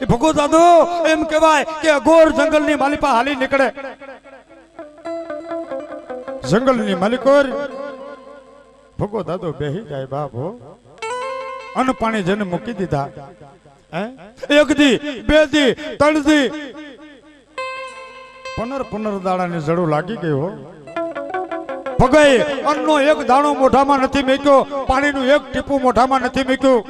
એ ભગો દાદો એમ કહેવાય કે અઘોર જંગલની માલિપા હાલી નીકળે. જંગલની માલિકોર ભગો દાદો બેહી જાય બાપ હો. અન્ન પાણી જેને મૂકી દીધા, એક દી બે દી ત્રણ દી પુનર દાડાની જડું લાગી ગઈ હો. ભગાઈ અન્નનો એક દાણો મોઢામાં નથી મેક્યો, પાણીનું એક ટીપું મોઢામાં નથી મેક્યું.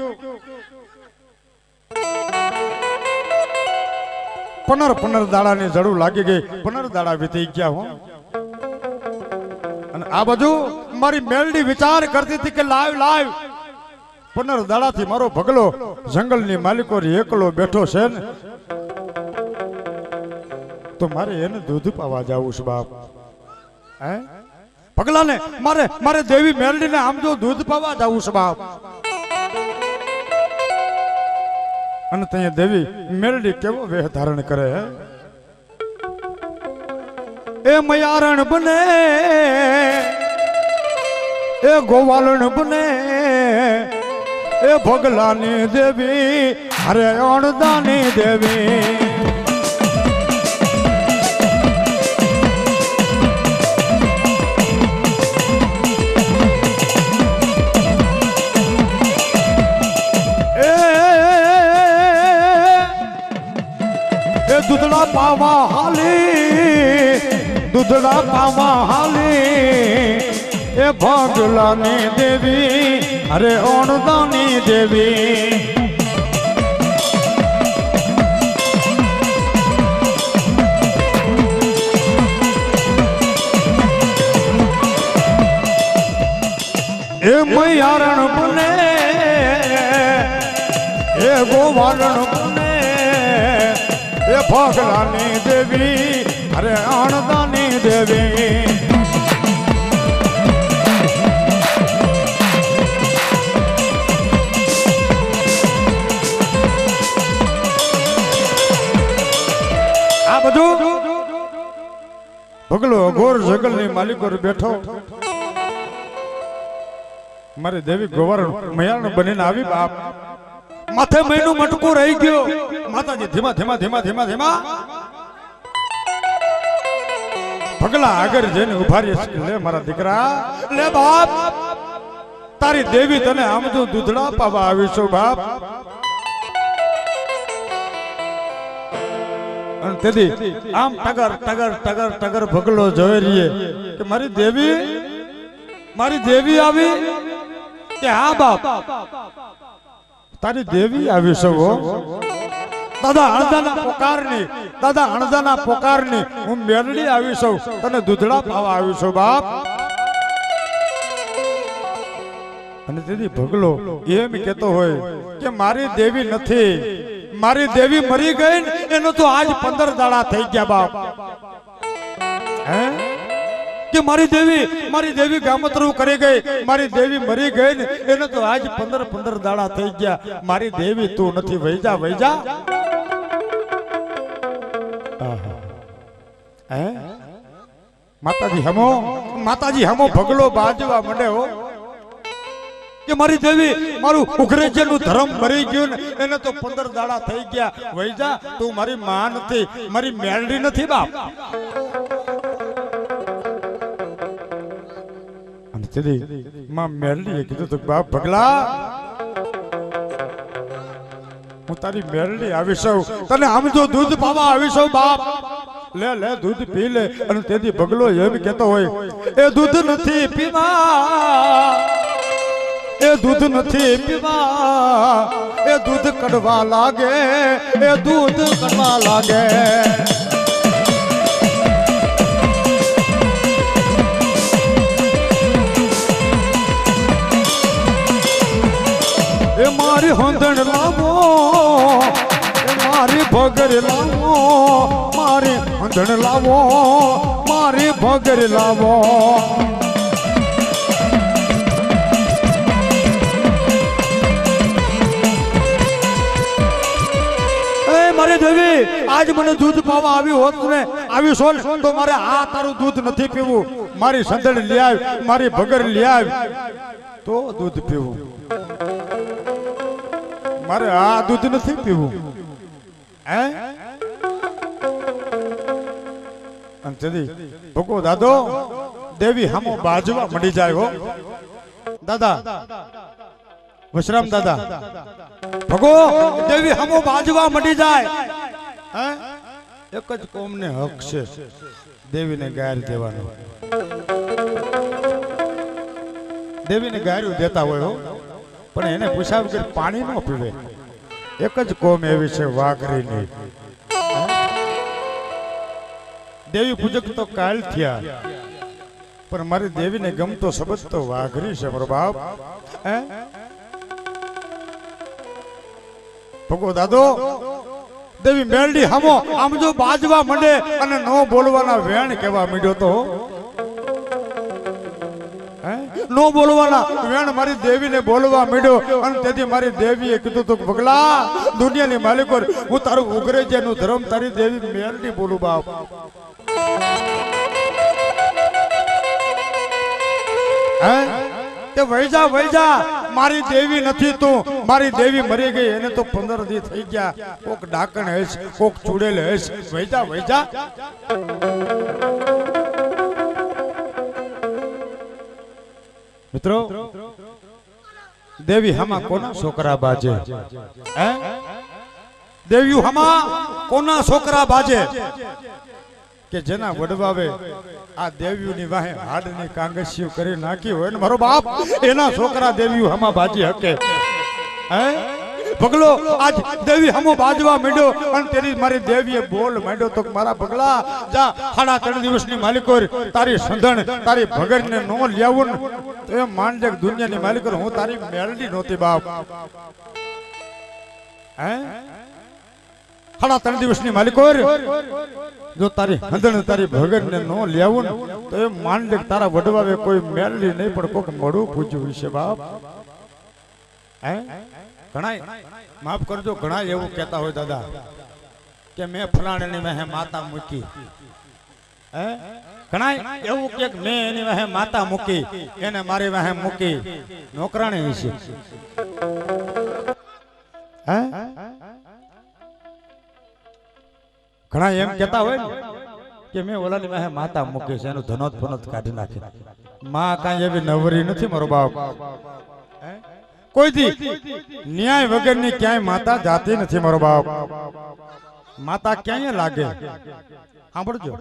પુનર દાડાની જડું લાગી ગઈ. પુનર દાડા વીતી ગયા હો. અને આ બાજુ મારી મેલડી વિચાર કરતી હતી કે લાવ પુનર દાડાથી મારો ભગલો જંગલની માલિકો એકલો બેઠો છે ને, તો મારે એને દૂધ પાવા જવું છે બાપ. ભગલાને મારે દેવી મેલડીને આમ જો દૂધ પાવા જવું છે બાપ. અને ત્યાં દેવી મેલડી કેવો વેહ ધારણ કરે હે. એ મયારણ બને, એ ગોવાલણ બને, એ ભગલાની દેવી અરે અણદાની દેવી. એ દૂધડા પાવા હાલી, દૂધડા પાવા હાલી, એ ભગલાની દેવી અરે અણદાની દેવી. એ મયારણ બને, એ ગોવાલણ બને, એ ભગલાની દેવી અરે અણદાની દેવી. ભગલો અઘોર જંગલની માલિકો બેઠો. મારી દેવી ગોવારણ મયાણ બનીને આવી બાપ. માથે મહિનું મટકું રહી ગયો. માતાજી ધીમા ધીમા ધીમા ધીમા ધીમા ભગલા આગળ જઈને ઉભા રહી. લે મારા દીકરા, લે બાપ, તારી દેવી તને આમ જો દૂધડા પાવા આવી છો બાપ. તેથી આમ ટગર ટગર ટગર ટગર ભગલો જોઈ રહીએ કે મારી દેવી આવી કે હા બાપ તારી દેવી આવી છો. દાદા અણજાના પોકારની હું મેલડી આવી છું, તને દૂધડા પાવા આવી છું બાપ. અને તેથી ભગલો એમ કેતો હોય કે મારી દેવી નથી, મારી દેવી મરી ગઈ એનો તો આજ 15 દાડા થઈ ગયા બાપ. કે મારી દેવી ગામતરું કરી ગઈ, મારી દેવી મરી ગઈ ને એને તો આજ 15 દાડા થઈ ગયા. મારી દેવી તું નથી, વહી જા. માતાજી હમો ભગલો બાજવા મંડે હો કે મારી દેવી મારું ઉઘરેજનું ધર્મ મરી ગયું ને એને તો 15 દાડા થઈ ગયા. વહી જા, તું મારી માં નથી, મારી મેલડી નથી બાપ. અને તેથી માં મેલડીએ કીધું તો બાપ ભગલા, હું તારી મેલડી આવી છું, તને આમ જો દૂધ પાવા આવી છું બાપ. લે દૂધ પી લે. અને તેથી ભગલો એમ કહેતો હોય એ દૂધ નથી પીવા, એ દૂધ નથી પીવા, એ દૂધ કડવા લાગે, એ દૂધ કડવા લાગે. એ મારી હોંદણ લાવો, એ મારી ભગર લાવો, મારી હોંદણ લાવો, મારી ભગર લાવો. મારી દેવી આજ મને દૂધ પાવા આવી હોત ને આવી છો તો મારે આ તારું દૂધ નથી પીવું. મારી સંદણ લઈ આવ, મારી ભગર લઈ આવ તો દૂધ પીવું. મારે આ દૂધ નથી પીવું. હે અને તેથી ભગો દાદો દેવી હામો બાજવા મળી જાય હો દાદા વશરામ દાદા ભગો દેવી હામો બાજવા મળી જાય હે એક જ કોમને હક છે દેવીને ગાયર દેવાનો દેવીને ગાયરું દેતા હોય હો પણ એને પૂછ્યા વગર પાણી ન પીવે એક જ કોમ એવી છે વાઘરીની દેવી પૂજક તો કાલ થયા પણ મારી દેવીને ગમતો શબ્દ તો વાઘરી છે મારો બાપ હે ભગો દાદો દેવી મેલડી હામો આમ જો બાજવા મંડે અને નો બોલવાના વેણ કેવા મીડ્યો તો નો બોલવાના વેણ મારી દેવીને બોલવા મીડ્યો અને તેથી મારી દેવીએ કીધું તો પગલા દુનિયાની માલિકો હું તારું ઉગ્રેજનું ધર્મ તારી દેવી મેલડી બોલું બાપ તે વૈજા મારી દેવી નથી તું મારી દેવી મરી ગઈ એને તો 15 દી થઈ ગયા કોક ડાકણ હેસ કોક ચૂડેલ હેસ વૈજા મિત્રો દેવી હમા કોના છોકરા બાજે હે દેવી હમા કોના છોકરા બાજે કે જેના વડવાવે આ દેવીઓની વાહે હાડની કાંગસિયું કરી નાખી હોય ને મારો બાપ એના છોકરા દેવીઓ હમા બાજી હકે હે પગલો આજ દેવી હમો બાજવા માંડ્યો અને તેરી મારી દેવીએ બોલ માંડ્યો તો મારા પગલા જા 3.5 દિવસની માલિકો તારી સંધણ તારી ભગરને નો લેવું તો એ માંડક દુનિયાની માલિકો હું તારી મેલડી નહોતી બાપ હે 3.5 દિવસની માલિકો જો તારી હંધણ તારી ભગરને નો લેવું તો એ માંડક તારા વડવાવે કોઈ મેલડી નહીં પણ કોક મળું પૂછ્યું વિશે બાપ હે ઘણા માફ કરજો ઘણા એવું કહેતા હોય દાદા કે મેં ફલાણાની વાહે માતા મૂકી હે ઘણા એવું કે મેં એની વાહે માતા મૂકી એને મારી વાહે મૂકી નોકરાણી વિશે હે ઘણા એમ કહેતા હોય ને કે મેં ઓલાની વાહે માતા મૂકી છે એનું ધનોત ફનોત કાઢી નાખી માં કાંઈ એવી નવરી નથી મારો બાપ કોઈ દી ન્યાય વગરની ક્યાંય માતા જાતી નથી મારો બાપ માતા ક્યાંય લાગે સાંભળજો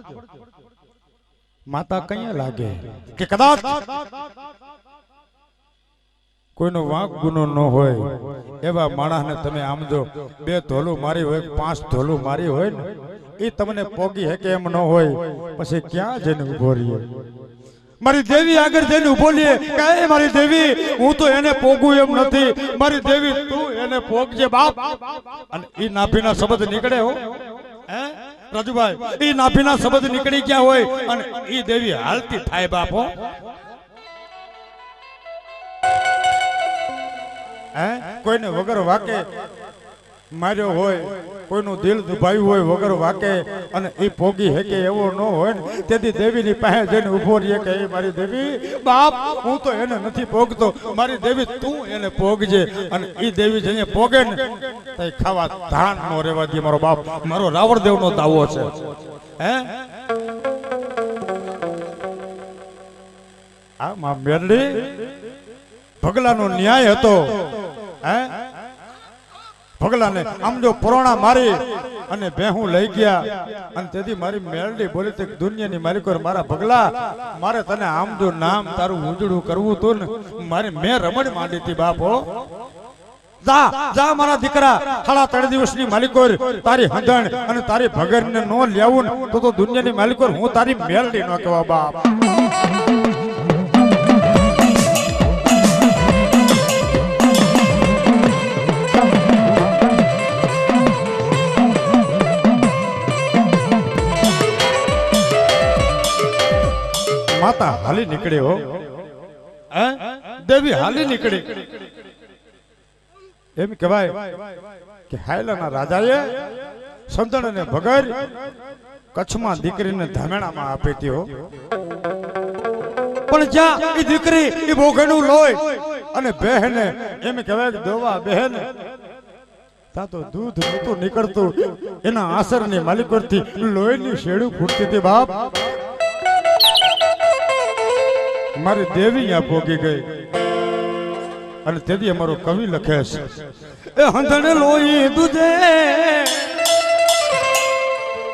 માતા ક્યાંય લાગે કે કદાચ કોઈનો વાંક ગુનો ન હોય એવા માણસને તમે આમ જો 2 ધોલું મારી હોય 5 ધોલું મારી હોય ને એ તમને પોગી હકે એમ ન હોય પછી ક્યાં જઈને ઉભો રહીએ મારી દેવી આગળ જઈને ઉભો લે કે મારી દેવી હું તો એને પોગું એમ નથી મારી દેવી તું એને પોગજે બાપ અને ઈ નાભીના શબ્દ નીકળે હો હે રાજુભાઈ ઈ નાભીના શબ્દ નીકળી ગયા હોય અને ઈ દેવી હાલતી થાય બાપ હો હે કોઈને વગર વાકે માર્યો હોય કોઈનું દિલ દુભાયું હોય વગર વાકે અને એ પોગી હેકે એવો ન હોય ને તેથી દેવીની પાસે જઈને ઉભો રહીએ કે મારી દેવી બાપ હું તો એને નથી પોગતો મારી દેવી તું એને પોગજે અને એ દેવી જઈને પોગે ને તો ખાવા ધાન નો રહેવા દે મારો બાપ મારો રાવણદેવ નો દાવો છે હે આ માં મેરડી ભગલાનો ન્યાય હતો હે ભગલાને આમ જો પુરાણા મારી અને બેહું લઈ ગયા અને તેથી મારી મેલડી બોલી તે દુનિયાની માલિકો મારા ભગલા મારે તને આમ જો નામ તારું ઉજળું કરવું તો ને મારે મેં રમણ માંડી હતી બાપો જા જા મારા દીકરા 3.5 દિવસની માલિકો તારી હંધણ અને તારી ભગરને નો લેવું તો દુનિયાની માલિકો હું તારી મેલડી નો કહેવા બાપ માતા હાલી નીકળી હો દેવી હાલી નીકળી એમ કહેવાય કે હાયલાના રાજાએ સંતણ અને ભગર કચ્છમાં દીકરીને ધામેણામાં આપી હતી હો પણ જ્યાં એ દીકરી એ ભોગનું લોય અને બહેને એમ કહેવાય કે દોવા બહેન તા તો દૂધ નહોતું નીકળતું એના આસરની માલિકોથી લોહીની શેડું ફૂટતી હતી બાપ મારી દેવી ત્યાં ભોગી ગઈ અને તેથી અમારો કવિ લખે છે એ હંધણ લોહી દૂધે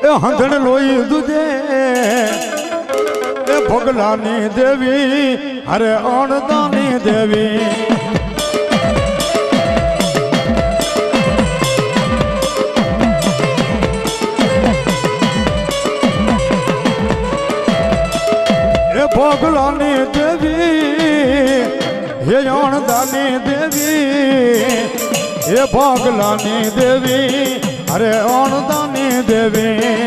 એ હંધણ લોહી દૂધે એ ભોગલાની દેવી અરે અણદાની દેવી એ ભોગલાની દેવી હે અણદાની દેવી હે ભોગલાની દેવી અરે અણદાની દેવી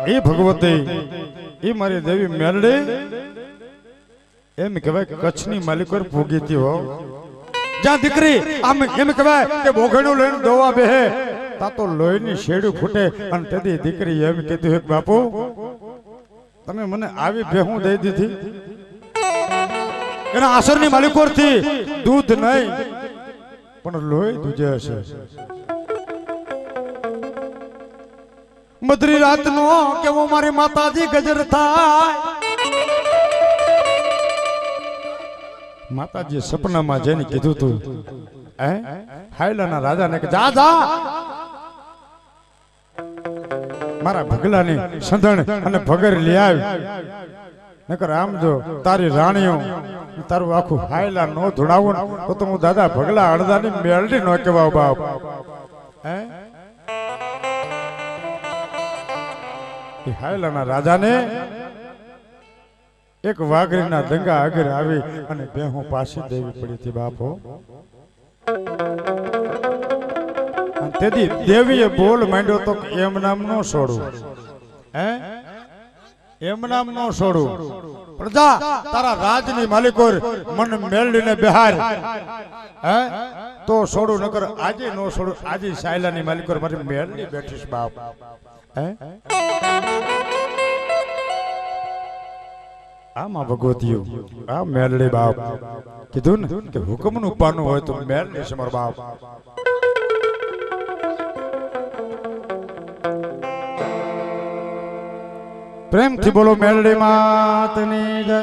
એ ભગવતી એ મારી દેવી મેરડે એમ કહેવાય કચ્છની માલિકોર ભોગીતી હો જ્યાં દીકરી આમ એમ કહેવાય કે બોઘણું લઈને દોવા બેહે તા તો લોહીની શેડું ફૂટે અને તેથી દીકરી એમ કીધું એક બાપુ તમે મને આવી ભેહું દઈ દીધી એના આસરની માલિકોરથી દૂધ નહીં પણ લોહી દૂજે હશે મધરી રાતનો કેવો મારી માતાજી ગજર થાય માતાજી સપનામાં જેને કીધું તું હાયલાના રાજાને કે જા જા મારા ભગલાની સંધણ અને ભગર લઈ આવી નકર આમ જો તારી રાણીઓ તારું આખું હાયલા નો ધુણાવું તો હું દાદા ભગલા અડધાની મેળડી નો કહેવાવ બાપ હાયલાના રાજાને એક વાઘરીના દંગા આગળ આવી અને બેહું પાછી દેવી પડી હતી બાપો તેથી દેવીએ બોલ માંડ્યો તો એમ નામ નો છોડું એમ નામ નો છોડું પ્રજા તારા રાજની માલિકોર મન મેળવીને બહાર તો છોડું નકર આજે નો છોડું આજે સાયલાની માલિકોર મારી મેળવી બેઠીશ બાપ આમાં ભગવતીઓ આ મેરડી બાપ કીધું ને કે હુકમ નું પાનું હોય તો મેરડી છે મારો બાપ પ્રેમથી બોલો મેરડી માતની જય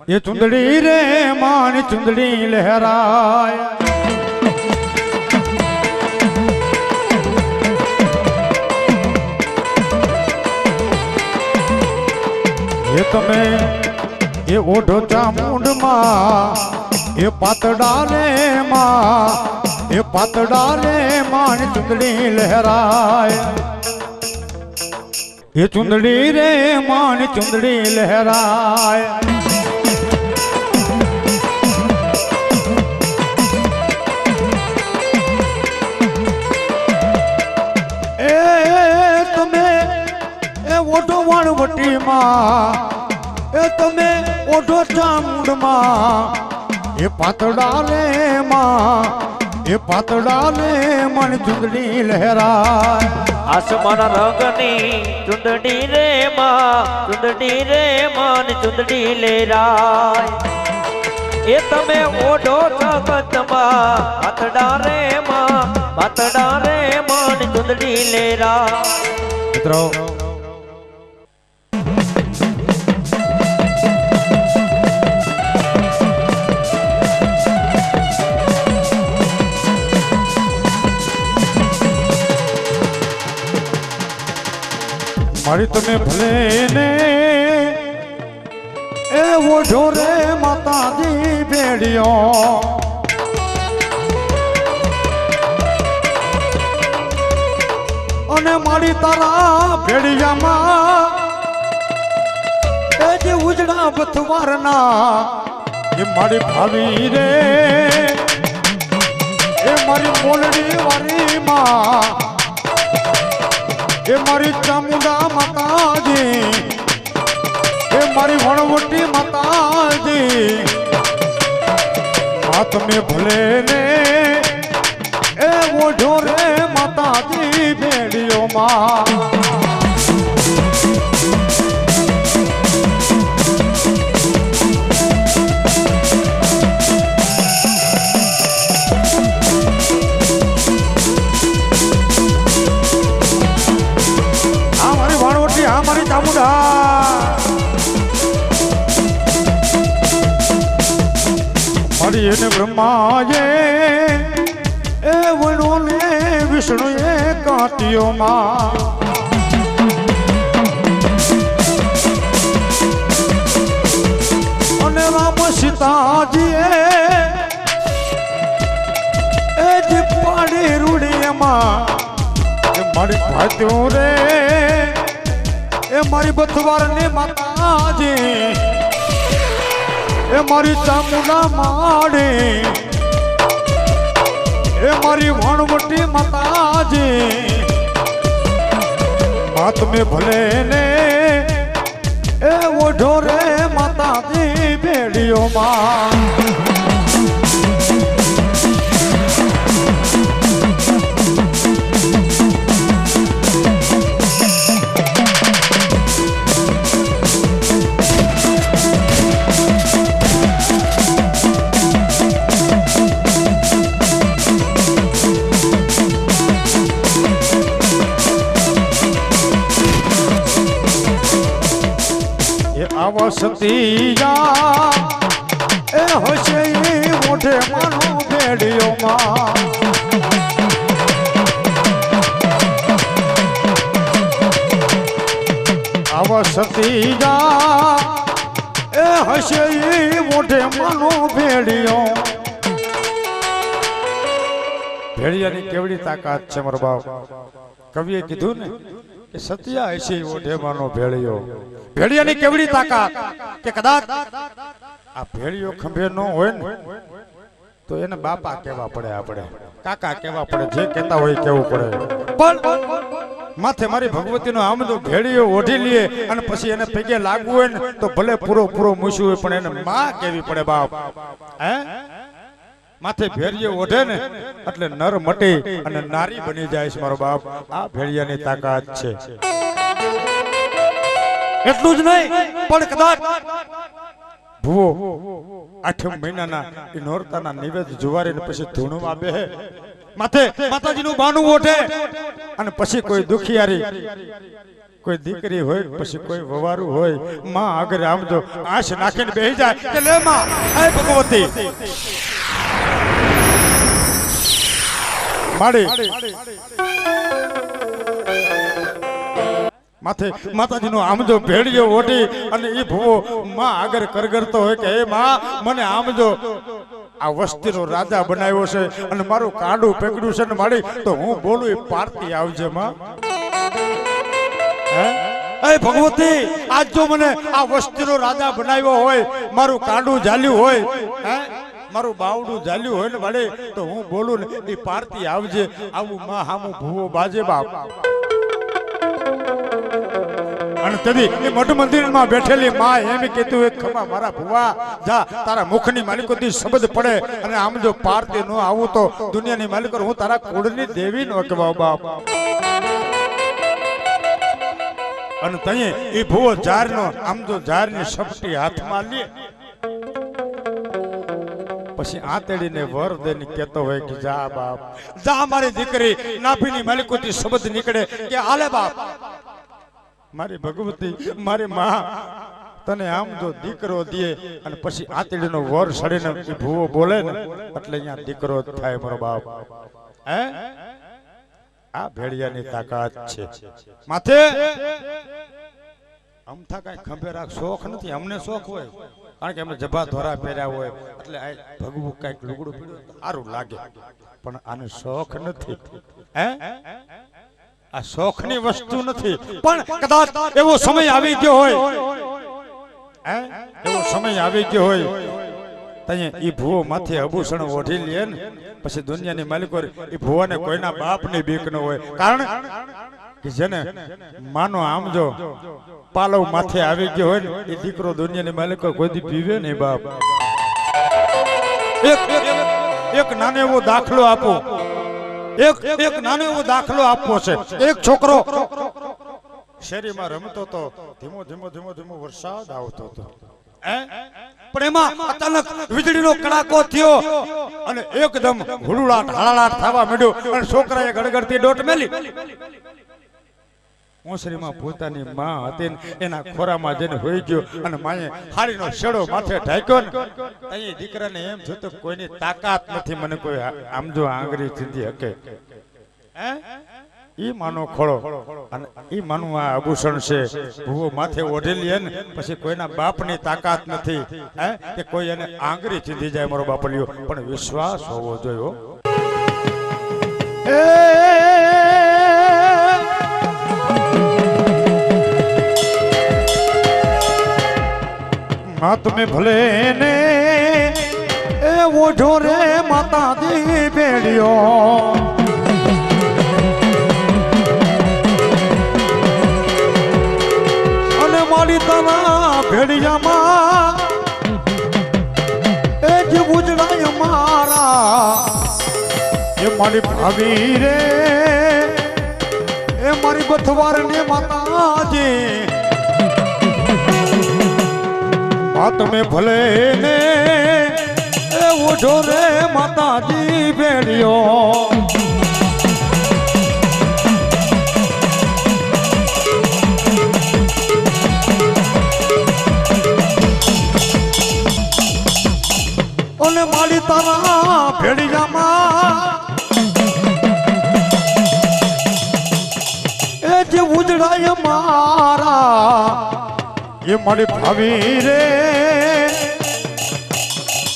ये चुंदड़ी रे मान चुंदड़ी लहराए ये तुम्हें ये ओढ़ो चामुंड माँ ये पातड़ाले माँ ये पातड़ाले मान चुंदड़ी लहराए ये चुंदड़ी रे मान चुंदड़ी लहराए ओटो वाणवटी माँ એ તમે ઓઢો ચામુંડમાં એ પાતળા લે માં એ પાતળા લે મન ચૂંદડી લહેરાય આસમાના રંગની ચુંદડી રે માં ચુંદડી રે મન ચુંદડી લેરાય એ તમે ઓઢો જગતમાં પાતળા રે માં પાતળા રે મન ચુંદડી લેરાય મિત્રો મારી તમે ભલે ને એ ઓઢો રે માતાજી ભેડિયો અને મારી તારા ભેડિયામાં એ જે ઉજળા બથવારના એ મારી ભાવી રે એ મારી બોલડી વારી માં એ મારી ચામુંડા માતાજી એ મારી વણવટી માતાજી આ તમે ભલે ને એ ઓઢો રે માતાજી ભેડિયોમાં મારી ચામુંડા મારી એને બ્રહ્માએ એ વણોને વિષ્ણુએ કાંતિયોમાં અને રામ સીતાજીએ એ જે પાડી રૂડીમાં મારી ભાત્યો રે એ મારી બથવારની માતાજી એ મારી ચામુંડા માડી એ મારી વણવટી માતાજી માત મે ભલે ને એ ઓઢો રે માતાજી ભેડિયોમાં સતીયા એ હશે મોઢે માનો ભેડિયોમાં આવા સતીયા એ હશે મોઢે માનો ભેડિયો ભેડિયાની કેવડી તાકાત છે મારો બાપ કવિએ કીધું ને કે સત્યા હશે ઓઢે માનો ભેડિયો ભેડિયાની કેવડી તાકાત કે કદાચ આ ભેડિયો ખંભે ન હોય ને તો એને બાપા કહેવા પડે આપણે કાકા કહેવા પડે જે કહેતા હોય કેવું પડે પણ માથે મારી ભગવતીનો આમ તો ભેડિયો ઓઢી લે અને પછી એને પગે લાગવું હોય ને તો ભલે પૂરો મૂછ્યું હોય પણ એને માં કેવી પડે બાપ હે માથે ભેડિયો ઓઢે ને એટલે નર મટી અને નારી બની જાય છે મારો બાપ આ ભેડિયાની તાકાત છે એટલું જ નહીં પણ કદાચ ભૂવો 8 મહિનાના એ નોરતાના નિવેદ જુવારીને પછી ધૂણવા બેહે માથે માતાજીનું બાનું ઓઢે અને પછી કોઈ દુખિયારી કોઈ દીકરી હોય પછી કોઈ વવારું હોય માં આગળ આમ જો આશ નાખીને બેહી જાય કે લે માં હે ભગવતી માડી માથે માતાજીનો આમજો ભેડિયો ઓઢી અને એ ભૂવો માં આગળ કરગરતો હોય કે હે માં મને આમજો આ વસ્તીનો રાજા બનાવ્યો છે અને મારું કાંડું પેકડ્યું છે ને માડી તો હું બોલું એ પારતી આવજે માં હે એ ભગવતી આજ જો મને આ વસ્તીનો રાજા બનાવ્યો હોય મારું કાંડું ઝાલ્યું હોય હે મારું બાવડું ઝાલ્યું હોય ને માડી તો હું બોલું ને એ પારતી આવજે આવું માં હામું ભૂવો બાજે બાપ અને અને તેથી એ મઠ મંદિરમાં બેઠેલી માં એમ કહેતું હોય ખમા મારા ભુવા જા તારા મુખની માલિકોથી શબ્દ પડે અને આમ જો પારતી ન આવું તો દુનિયાની માલિકો હું તારા કુળની દેવી નો કહેવા બાપ અને તઈએ એ ભુવો જારનો આમ જો જારની શપટી હાથમાં લે પછી આતેડીને વર દેને કહેતો હોય કે જા બાપ જા મારી દીકરી નાભીની માલિકોથી શબ્દ નીકળે કે આલે બાપ મારી ભગવતી મારી માં તને આમ જો દીકરો દે અને પછી આતેડીનો વર સડીને એ ભુવો બોલે ને એટલે અહીંયા દીકરો થાય મારો બાપ હે આ ભેડિયાની તાકાત છે માથે અમથા કઈ ખંભે રાખ શોખ નથી અમને શોખ હોય કારણ કે અમે જભા ધોરા પહેર્યા હોય એટલે ભગવું કઈક લુગડું પીડ્યું સારું લાગે પણ આને શોખ નથી હે આ શોખની વસ્તુ નથી પણ કદાચ એવો સમય આવી ગયો હોય હે એવો સમય આવી ગયો હોય તઈએ ઈ ભુવો માથે આભૂષણ ઓઢી લે ને પછી દુનિયાની માલિકો ઈ ભુવાને કોઈના બાપની બીક ન હોય કારણ કે જેને માનો આમ જો પાલવ માથે આવી ગયો હોય ને એ દીકરો દુનિયાની માલિકો કોઈ દી પીવે નહીં બાપ એક નાનો એવો દાખલો આપો એક નાનો એવો દાખલો આપવો છે એક છોકરો શેરીમાં રમતો તો ધીમો ધીમો ધીમો ધીમો વરસાદ આવતો હતો પણ એમાં અચાનક વીજળીનો કડાકો થયો અને એકદમ હુડુલાટ હળાલાટ થવા માંડ્યો અને છોકરાએ ગડગડતી ડોટ મેલી ઓસરીમાં પોતાની માં હતી એના ખોરામાં જઈને હોઈ ગયો અને માએ હાડીનો શેડો માથે ઢાંક્યો ને અહીં દીકરાને એમ થયું કોઈની તાકાત નથી મને કોઈ આમ જો આંગળી ચીંધી હકે હે ઈ માનો ખોળો અને ઈ માનું આ આભૂષણ છે ભૂવો માથે ઓઢેલી હે ને પછી કોઈના બાપની તાકાત નથી હે કે કોઈ એને આંગળી ચીંધી જાય મારો બાપલિયો પણ વિશ્વાસ હોવો જોઈએ હાથ में भले ने ए ओढ़ो रे माता दी बेड़ियों અને મારી તના ભેડિયામાં એ જે ઉજળાય મારા એ મારી ભાભી રે એ મારી બથવાર ને માતાજી हाथ में भले ने ए ओढ़ो रे माताजी बेड़ियों ओने माली तारा भेड़ियाમાં ए जे उजड़ाय मारा ये मारी भाभी रे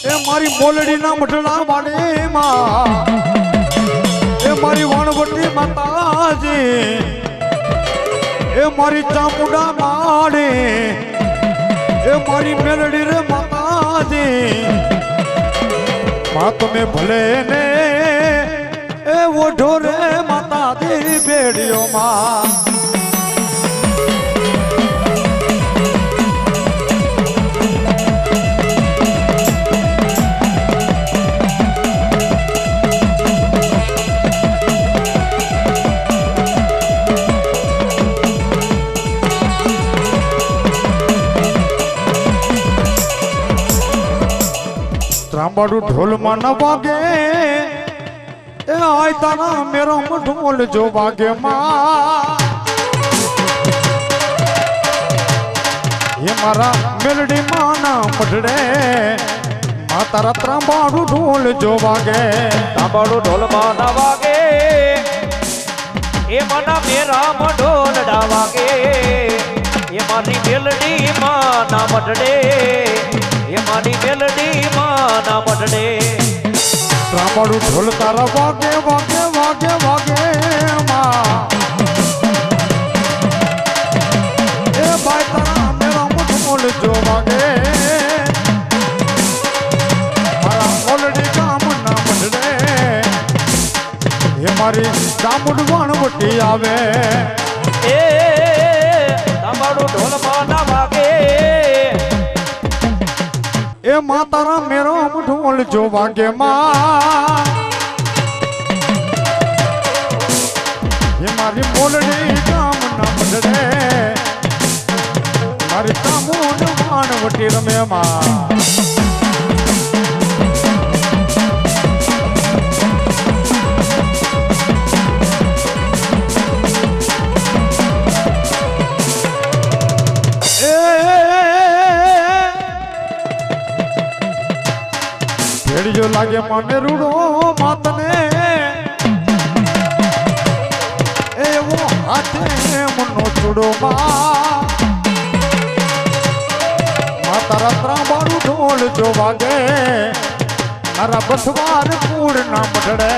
ए मारी मोलड़ी ना मठड़ा वाले मां ए मारी वणवटी माताजी ए मारी चामुंडा माड़े ए मारी मेलड़ी रे माताजी माँ तुम्हें भले ने ए ओढ़ो रे माताजी बेड़ियों मां ત્રાંબાડું ઢોલમાં ન વાગે એ આય તારા મેરો ઢોલ જો વાગે માં એ મારા મેલડી માં ના મઢડે માં તારા ત્રાંબાડું ઢોલ જો વાગે ત્રાંબાડું ઢોલમાં ન વાગે એ મારા મેરા ઢોલ ડા વાગે એ મારી મેલડી માં ના મઢડે એ મારી મેલડી માં ના મઢડે ત્રાંબાડું ઢોલ તારા વાગે વાગે વાગે વાગે માં એ ભાઈ તારા મેરા ઢોલ જો વાગે મારા મોલડી કામ ના મઢડે એ મારી ચામુંડ વણવટી આવે એ ત્રાંબાડું માતારા મેરો ઢોલ જો વાગે માં એ મારી મોલડી ગામ ના મઢડે મારી કામોડ માનવટી રમે માં ભેડિયો લાગે મને રૂડો માતને એવો હાથે મનો છોડો માતા રાત્રા બારું ઢોલ જો વાગે મારા બસવાર કૂડ ના મઢડે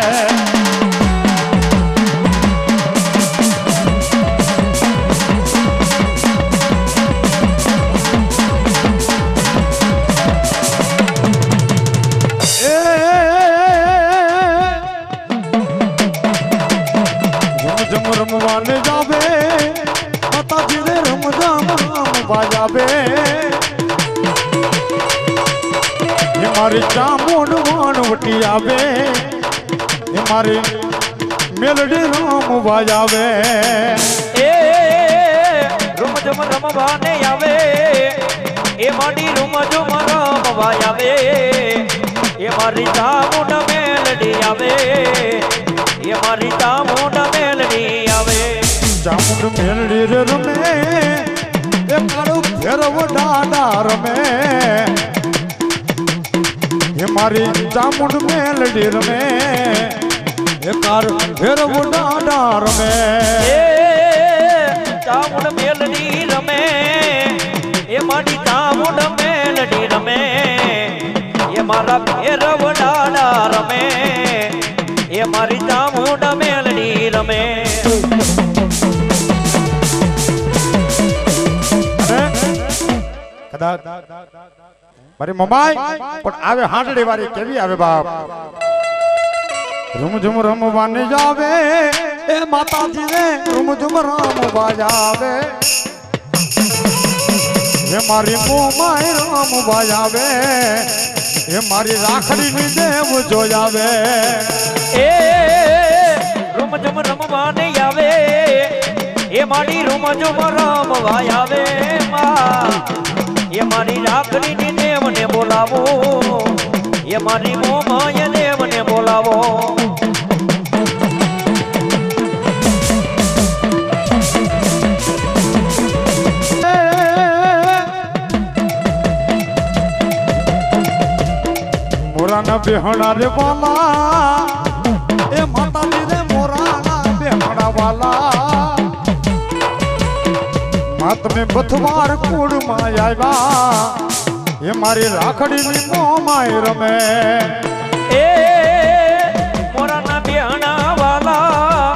રમવાને જાવે માતાજી રે રમજામ રામ બાજાવે એ મારી ચામુંડ વાણવટી આવે એ મારી મેલડી રામ બાજાવે એ રમઝમ રમવાને આવે એ માડી રમઝમ રમવા આવે એ મારી ચામુંડ મેલડી આવે એ મારી ચામુંડ મેલડી આવે ચામુંડ મેલડી રે રમે એ કાળો ફેરવ ડાડા રમે એ મારી ચામુંડ મેલડી રમે એ કાળો ફેરવ ડાડા રમે એ ચામુંડ મેલડી રમે એ મારી ચામુંડ મેલડી રમે એ મારા ફેરવ ડાડા રમે એ મારી ચામુંડ મેલડી રમે કદાચ મારી મમાઈ પણ આવે હાંડડી વાળી કેવી આવે બાપ રૂમઝુમ રમવાને જાવે એ માતાજી રે રૂમઝુમ રમવા જાવે એ મારી મોમાઈ રમવા જાવે એ મારી રાખડીની દેવ જોયાવે એ રૂમઝુમ રમવાને આવે એ મારી રૂમઝુમ રમવા આવે એ મારી રાખડીની દેવને બોલાવો એ મારી મોમાય દેવને બોલાવો મોરાના બેહણા રે વાલા એ માતાજી રે મોરાના બેહણા વાલા માતમે બથવાર કુડ માં આવ્યા એ મારી રાખડીની મોમાય રમે એ મોરાના બેહણા વાલા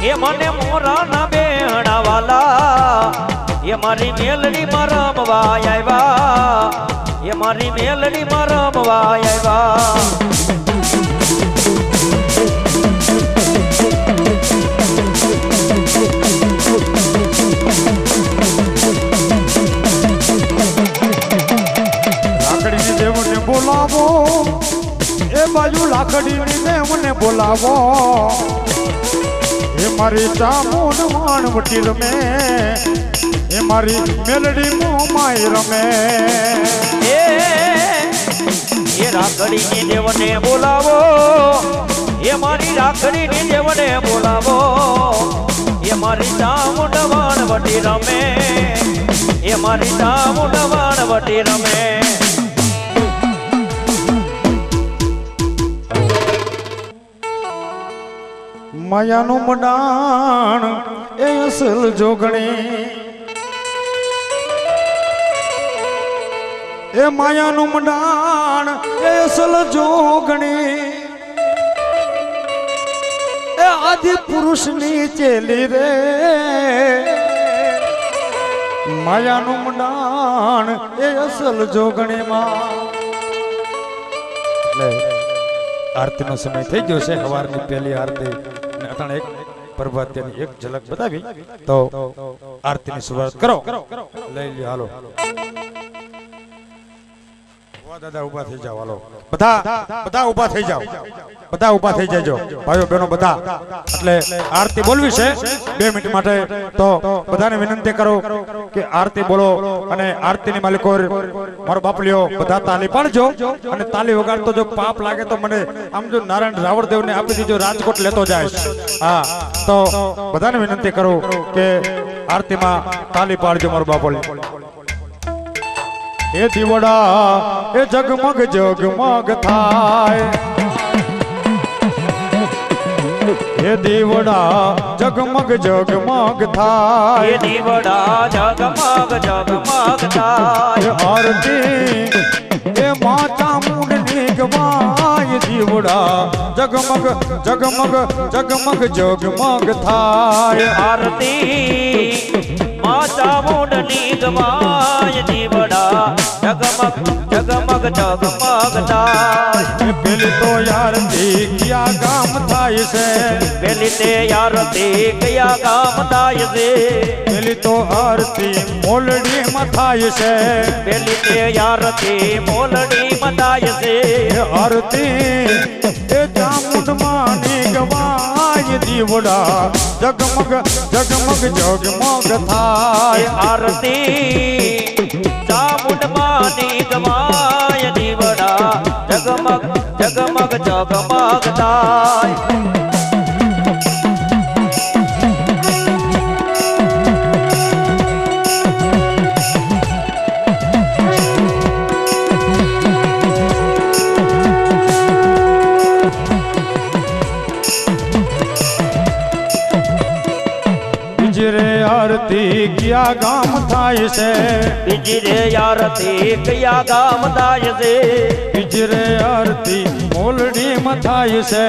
એ મને મોરાના બેહણા વાલા એ મારી મેલડી માં રમવા આવ્યા એ મારી મેલડી માં રમવા આવ્યા રાખડીની દેવને બોલાવો એ બાજુ લાકડીની દેવને બોલાવો એ મારી ચામુંડ વાણવટી રમે એ મારી મેલડી મોમાઈ રમે એ રાખડીની દેવને બોલાવો એ મારી રાખડીની દેવને બોલાવો એ મારી ચામુંડ વાણવટી રમે એ મારી ચામુંડ વાણવટી રમે માયાનું મડાણ એ અસલ જોગણી એ માયાનું મડાણ એ અસલ જોગણી એ આદિ પુરુષની ચેલી રે માયાનું મડાણ એ અસલ જોગણીમાં એટલે આરતીનો સમય થઈ ગયો છે સવારની પહેલી આરતી અટાણે એક પ્રભાતિયાની એક ઝલક બતાવી તો આરતીની શરૂઆત કરો લઈ લ્યો હાલો દાદા ઊભા થઈ જાઓ હાલો બધા ઊભા થઈ જાઓ બધા ઊભા થઈ જાજો ભાઈઓ બહેનો બધા એટલે આરતી બોલવી છે 2 મિનિટ માટે તો બધાને વિનંતી કરો કે આરતી બોલો અને આરતીની માલિકો મારો બાપલિયો બધા તાલી પાડજો અને તાલી વગાડતો જો પાપ લાગે તો મને આમ જો નારાયણ રાવળદેવને આપી દીજો રાજકોટ લેતો જાય હા તો બધાને વિનંતી કરું કે આરતીમાં તાલી પાડજો મારો બાપલિયો એ દીવડા એ જગમગ જગમગ થાય એ દીવડા જગમગ જગમગ થાય એ દીવડા જગમગ જગમગ થાય આરતી એ માતા મુંડની ગવાય દીવડા જગમગ જગમગ જગમગ જગમગ થાય આરતી માતા મુંડની ગવાય દીવડા જગમગ જગમગ જગમગ થાય પેલી તો આરતી ક્યાં ગામ થાય છે પેલી તે આરતી કયા ગામ થાય છે પેલી તો આરતી મોલડીમાં થાય છે પેલી તે આરતી મોલડીમાં થાય છે આરતી એ ચામુંડમાની ગવાય દીવડા જગમગ જગમગ જગમગ થાય આરતી ચામુંડમાની ગવાય દીવડા જગમગ જગમગ જગમગ થાય રે આરતી ક્યાં ગામ થાય છે બીજી રે આરતી કયા ગામ થાય છે બીજી રે આરતી મોલડીમાં થાય છે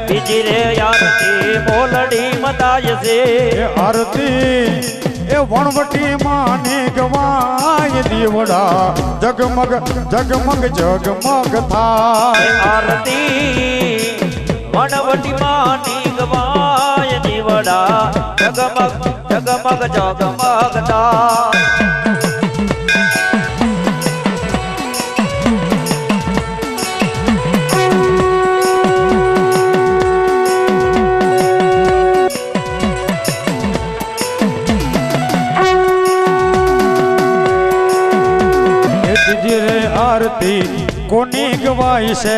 બીજી રે આરતી મોલડીમાં થાય છે એ આરતી એ વણવટી માની ગવાય દીવડા જગમગ જગમગ જગમગ થાય આરતી વણવટી માની ગવાય દીવડા જગમગ જગમગ જગમગ થાય બીજી રે આરતી કોની ગવાય છે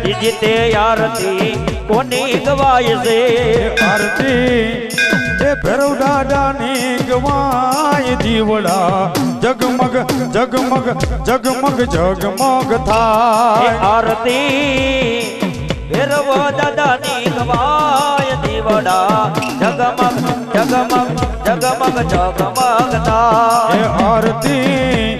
બીજી તે આરતી કોની ગવાય છે આરતી એ ભૈરવ દાદાની ગવાય દીવડા જગમગ જગમગ જગમગ જગમગ થાય આરતી ભૈરવ દાદાની ગવાય દીવડા જગમગ જગમગ જગમગ જગમગ થાય એ આરતી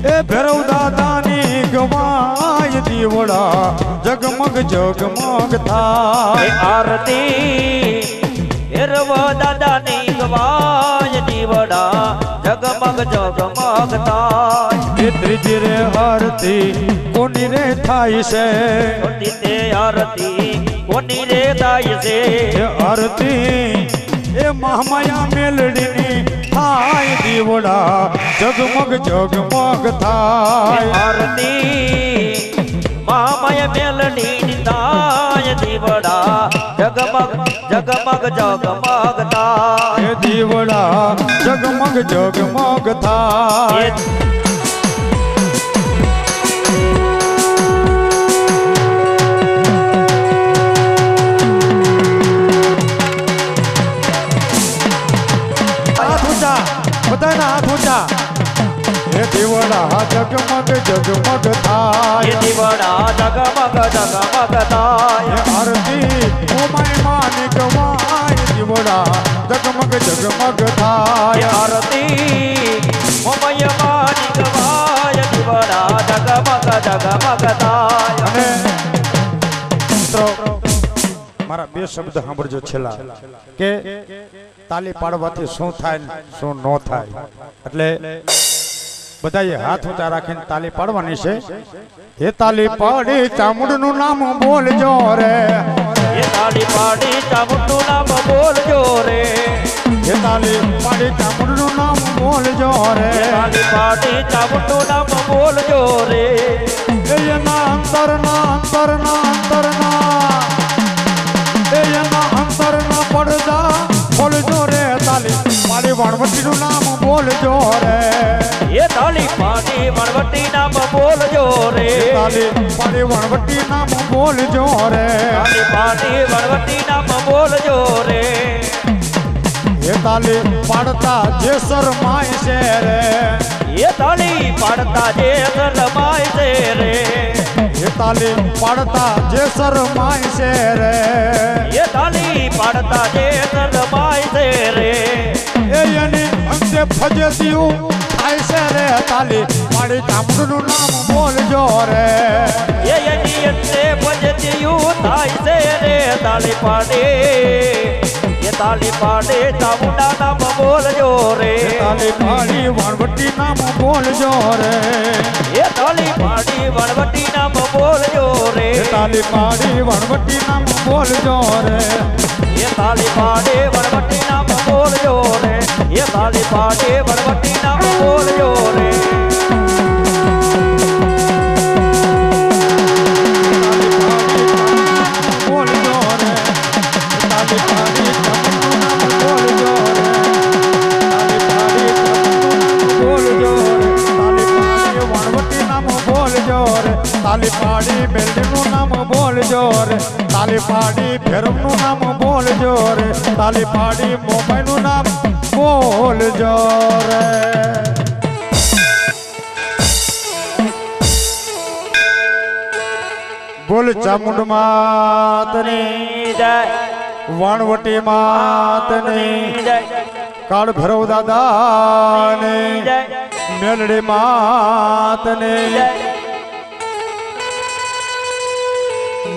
એ ભૈરવ દાદાની ગવાય દીવડા જગમગ જગમગ થાય આરતી ભૈરવ દાદાની ગવાય દીવડા જગમગ જગમગ થાય એ ત્રીજી રે આરતી કોની રે થાય છે ચોથી તે આરતી કોની રે થાય છે એ આરતી એ મહામાયા મેલડીની થાય દીવડા જગમગ જગમગ થાય આરતી મામય મેલડી થાય દીવડા જગમગ જગમગ જગમગ થાય એ દીવડા જગમગ જગમગ થાય બધાના હાથ ઊંચા એ દીવડા જગમગ જગમગ થાય દીવડા જગમગ જગમગ થાય આરતી ઓમાય માની ગવાય દીવડા જગમગ જગમગ થાય આરતી મોમય માની ગવાય દીવડા જગમગ જગમગ થાય અને મિત્રો મારા બે શબ્દ સાંભળજો છેલ્લા કે તાલી પાડવાથી શું થાય ને શું ન થાય એટલે બધાએ હાથ ઊંચા રાખીને તાલી પાડવાની છે એ તાલી પાડી ચામુંડનું નામ બોલજો રે એ તાલી પાડી ચામુંડનું નામ બોલજો રે એ તાલી પાડી ચામુંડનું નામ બોલજો રે તાલી પાડી ચામુંડનું નામ બોલજો રે એના અંતરના એના અંતરના પડદા બોલજો રે તાલી મારી વણવટીનું નામ બોલજો રે એ તાલી પાડી વણવટી નામ બોલજો રે તાલી મારી વણવટી નામ બોલજો રે તાલી પાડી વણવટી નામ બોલજો રે એ તાલી પાડતા જે શરમાય છે રે એ તાલી પાડતા જે શરમાય છે રે એ તાલી પાડતા જે શરમાય છે રે એ તાલી પાડતા જે શરમાય છે રે એ એની અંતે ફજેતીયું થાય છે રે તાલી મારી ચામડનું નામ બોલજો રે એ એની અંતે ભજતીયું થાય છે રે તાલી પાડે એ તાલી પાડે ચામુંડા નામ બોલજો રે તાલી પાડી વણવટી નામ બોલજો રે એ તાલી પાડી વણવટી નામ બોલજો રે તાલી પાડી વણવટી નામ બોલજો રે એ તાલી પાડે વણવટી નામ બોલજો રે એ તાલી પાડે વણવટી નામ બોલજો રે બોલજો રે તાલી પાડી બોલજો રે તાલી પાડી બોલજો રે તાલી પાડી વણવટી નામ બોલજો રે તાલી પાડી બેલડીનું નામ બોલજો રે તાલી પાડી ફેરમનું નામ બોલજો રે તાલી પાડી મોબાઈલનું નામ બોલજો રે બોલ ચામુંડ માતની જય વાણવટી માતની જય કાળ ભૈરવ દાદાની જય મેલડી માતની જય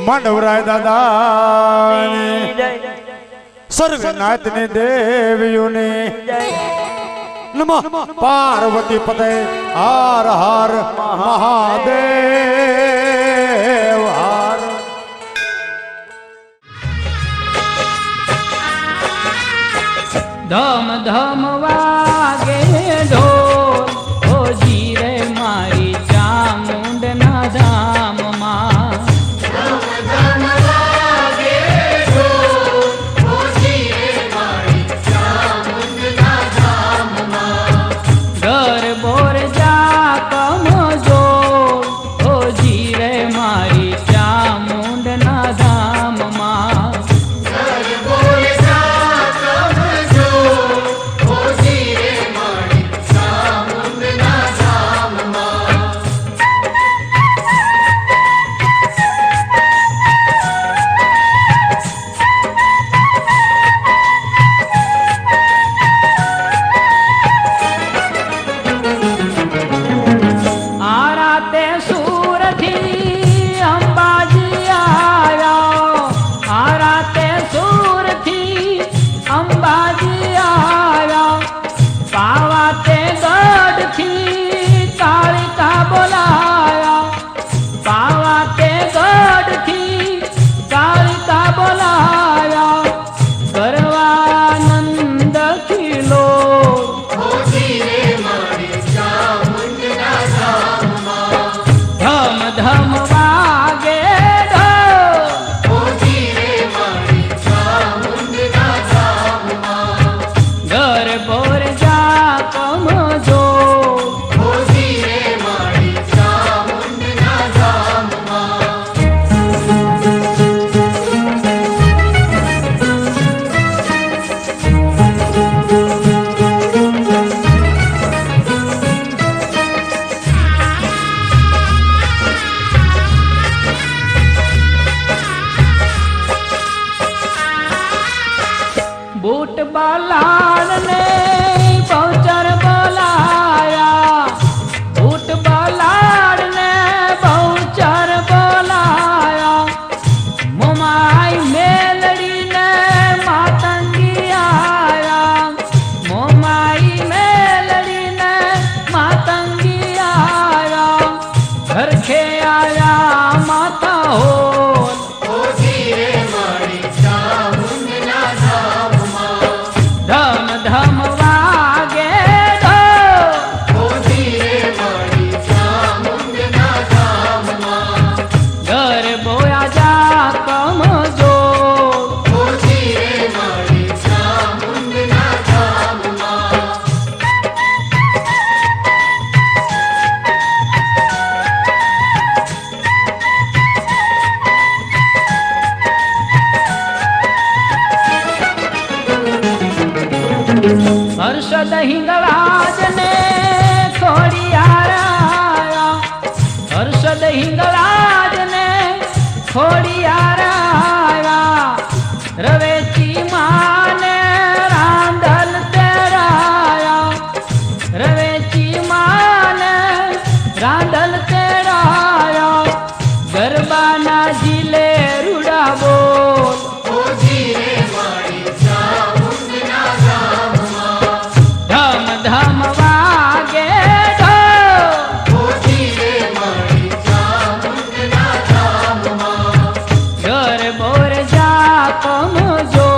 માંડવરાય દાદાની જય સર્વનાથની દેવીઓની જય નમઃ પાર્વતી પતે હર હર મહાદેવ હર ધમ ધમ વાગે ઢોલ ઓ જીરે મારી ચામુંડના ધામમાં ઘર બોર જા કમજો ઓ જીરે મારી ચામુંડના ધામમાં ઘર બોલ જા કમજો ઓ જીરે હર્ષદ હિંગળાજ ને ખોડિયારા, હર્ષદ હિંગળાજ ને ખોડિયારા, રવેચી માને રાંધલ તેરાયા, રવેચી માને રાંધલ તેરાયા, ગરબાના જીલે રૂડા બોલ, ધમ ધમ વાગે ઘર બોર જા કમજો,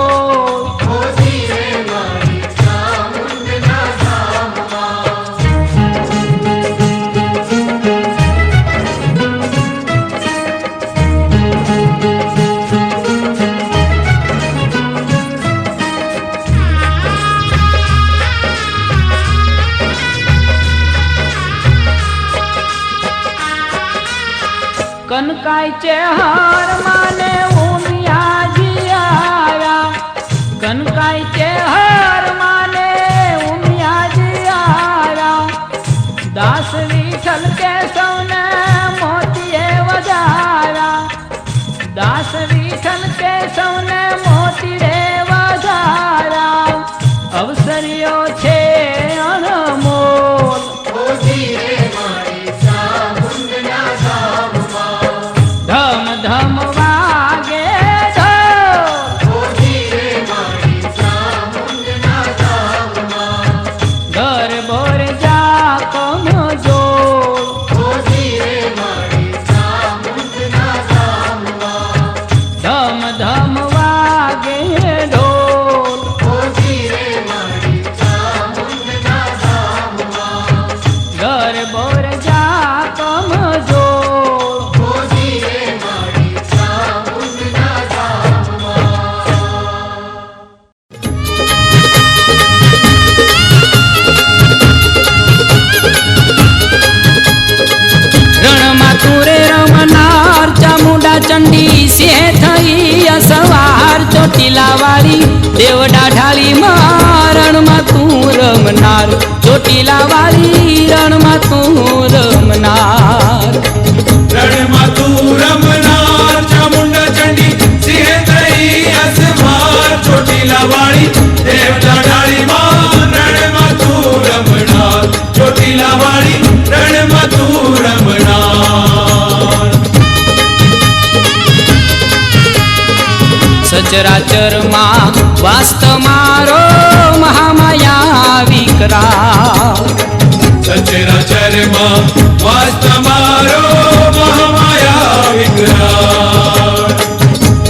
કનકાઈ હાર માને ઉમિયાજી આવ્યા, કનકાઈ હાર માને ઉમિયાજી આવ્યા, દાસ વિઠ્ઠલ કે સૌને મોતીએ વધાર્યા, દાસ વિઠ્ઠલ કે સૌને મોતી રે વધાર્યા, અવસરીઓ છે અણમોલ, ધમ ધમ વાગે ઘર બોર જા કમજો, ધમ ધમ વાગે ઢોલ, ઘર બોર જા કમજો, રણમાં તુરે રમનાર ચામુંડા ચંડી સે થઈ અસવાર, ચોટીલા વાળી દેવડા ઢાળી માં રણમાં તું રમનાર, ચોટીલા વાળી રણમાં તું રમનાર, રણમાં તું રમનાર ચામુંડા ચંડી સિંહ થઈ અસવાર, ચોટીલા વાળી દેવતા ઢાળી માં રણમાં તું રમનાર, ચોટીલા વાળી રણમાં તું રમનાર. સચરાચરમાં વાસ તમારો મહામાયા વિકરાળ, સચરાચરમાં વાસ તમારો મહામાયા વિકરાળ,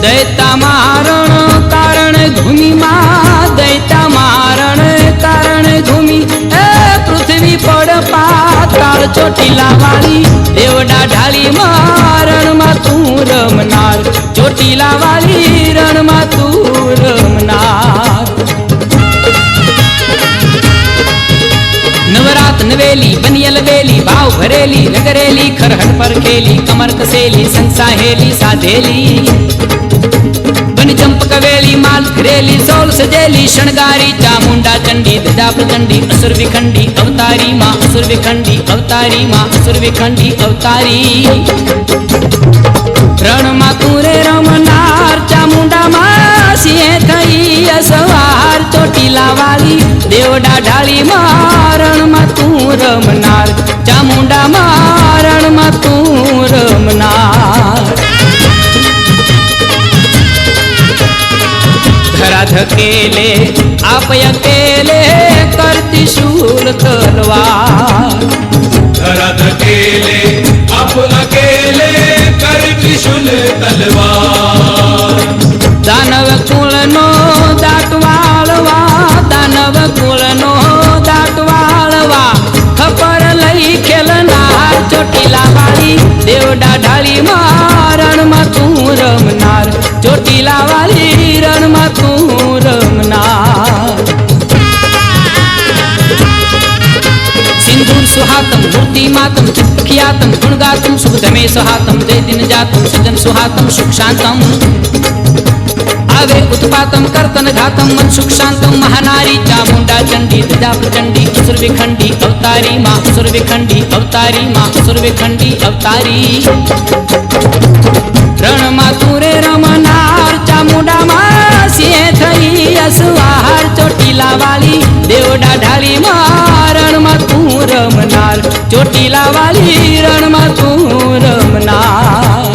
દૈતા મારણ કારણ ધૂમિમાં, દૈતા મારણ કારણ ધૂમિ, એ પૃથ્વી પડ પાતાળ, ચોટીલા વાળી દેવડા ઢાળી મારણમાં તું રમનાર, ચોટીલા વાળી રણમાં તું રમનાર. નવરાત નવેલી બનિયલ વેલી ભાવ ભરેલી, રગરેલી ખરહટ પર ખેલી, કમર કસેલી સંસાહેલી સાધેલી, બન ચંપક વેલી માલ ઘરેલી, સોલ સજેલી શણગારી, ચામુંડા ચંડી ધજા પ્રચંડી, અસુર વિખંડી અવતારી માં, અસુર વિખંડી અવતારી માં, અસુર વિખંડી અવતારી. રણમાં તું રે રમનાર ચામુંડા માં સિંહ થઈ અસવાર, ચોટીલા વાળી દેવડા ઢાળી માં રણમાં તું રમનાર, ચામુંડા માં રણમાં તું રમનાર. ધરા ધકેલે આપ અકેલે કરતી શૂલ તલવાર, ધરા ધકેલે આપ અકેલે કર ત્રિશુલ તલવાર, દાનવ કુળનો દાટ વાળવા, દાનવ કુળનો દાટ વાળવા, ખબર લઈ ખેલનાર, ચોટીલા વાળી દેવડા ઢાળી માં રણમાં તું રમનાર, ચોટીલા વાળી રણમાં તું રમનાર. સિંદૂર સુહાતમ મૂર્તિમાતમ ખ્યાતમ ગુણગાતમ શુભધમે સહાતમ જય દિન જાતમ સજન સુહાતમ સુખ શાંતમ. भावे उत्पातम कर्तन घातम मन सुख शांतम महानारी चामुंडा चंडी दजा प्रचंडी असुर विखंडी अवतारी माँ असुर विखंडी अवतारी माँ असुर विखंडी अवतारी रण माँ तुरे रमनार चामुंडा माँ सिंह थई असुहार ચોટીલા વાલી દેવડા ઢાળી મારણ માં તું રમનાર ચોટીલા વાલી રણ માં તું રમનાર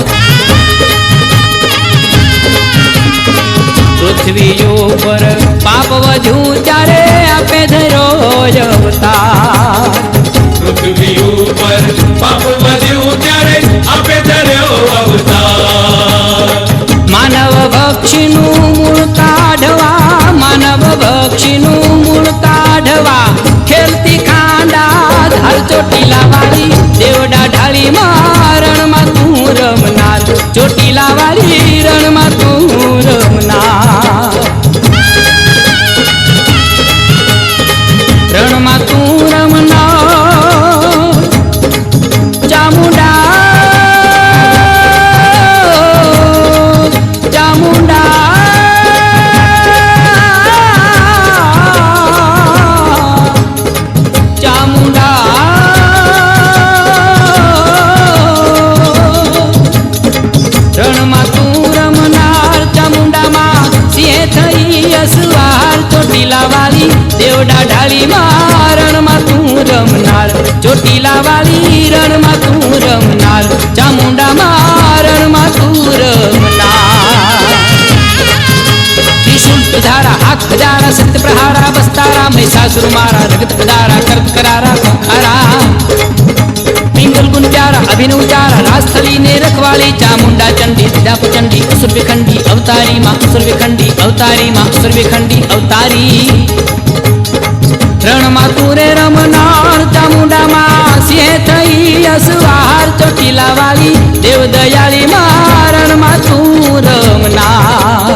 પૃથ્વી ઉપર પાપ વધુ ત્યારે આપે ધરો અવતાર પૃથ્વી ઉપર પાપ વધ્યું ત્યારે આપે ધર્યો અવતાર માનવ ભક્ષીનું મૂળ કાઢવા માનવ ભક્ષીનું મૂળ કાઢવા ખેલતી ખાંડા ધાર ચોટીલા વાળી દેવડા ઢાળી મારણમાં તું રમનાર ચોટીલા વાળી રણમાં તું રમનાર રણમાં તું રમનાર ચામુંડા દેવડા ઢાળી મારણ માં તું રમનાર ચોટીલા વાળી રણ માં તું રમનાર ચામુંડા મારણ માં તું રમનાર ત્રિશુલ ધારા હાથ હજારા સત્ય પ્રહારા બસ્તારા મહિષાસુર મારા રગત પધારા કરત કરારા ખંખારા પિંગલ ગુણ પ્યારા અભિનવ ચારા રાસ્થલી ને રખવાળી ચામુંડા ચંડી દજા પ્રચંડી असुर विखंडी अवतारी माँ असुर विखंडी अवतारी माँ असुर विखंडी अवतारी रण माँ तुरे रमनार चामुंडा माँ सिंह थई असुहार ચોટીલા વાળી દેવ દયાળી મારણ માં તું રમનાર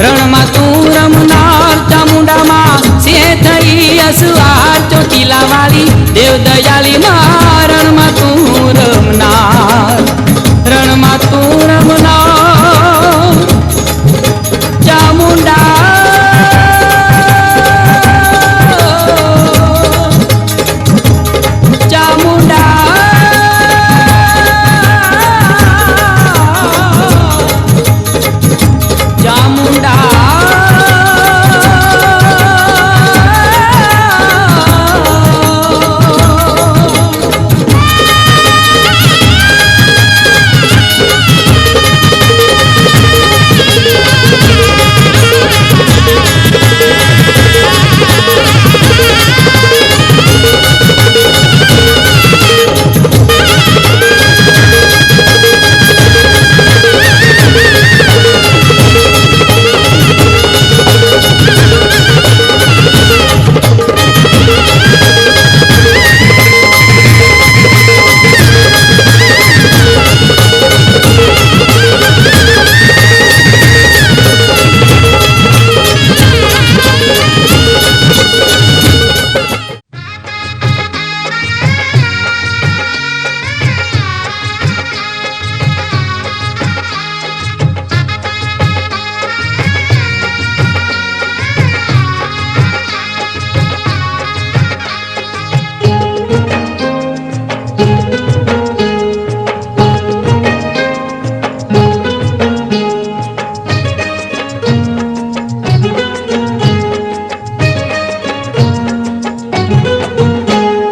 રણ માં તું રમનાર ચામુંડા માँ સિંહ થઈ असुहार ચોટીલા વાળી દેવ દયાળી મારણ માં તું રમનાર રણ માં તું રમનાર ચામુંડા ચામુંડા ચામુંડા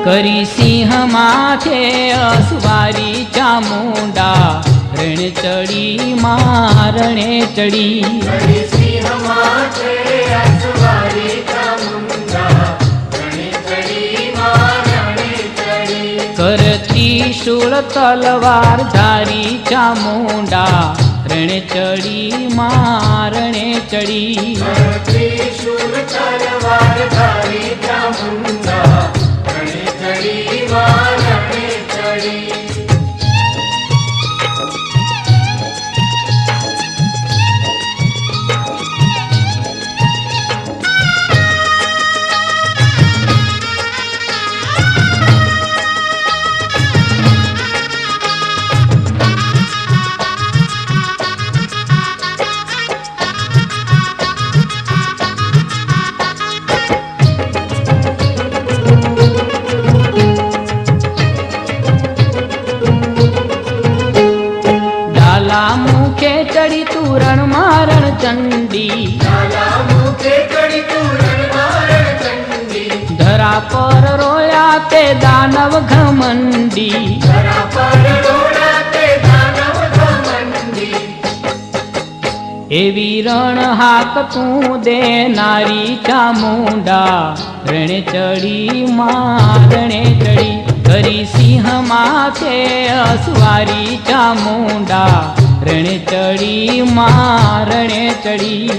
કરી સિંહ માથે અસવારી ચામુંડા રણ ચડી મારણે ચડી કરતી શૂળ તલવાર ધારી ચામુંડા રણ ચડી મારણે ચડી ચડી તું રણ મારણ ચંડી ધરા પર રોયા તે દાનવ ઘમંડી એવી રણ હાક તું દે નારી ચામુંડા રણે ચડી માં રણે ચડી કરી સિંહ માથે અસવારી ચામુંડા રણે ચડી માં રણે ચડી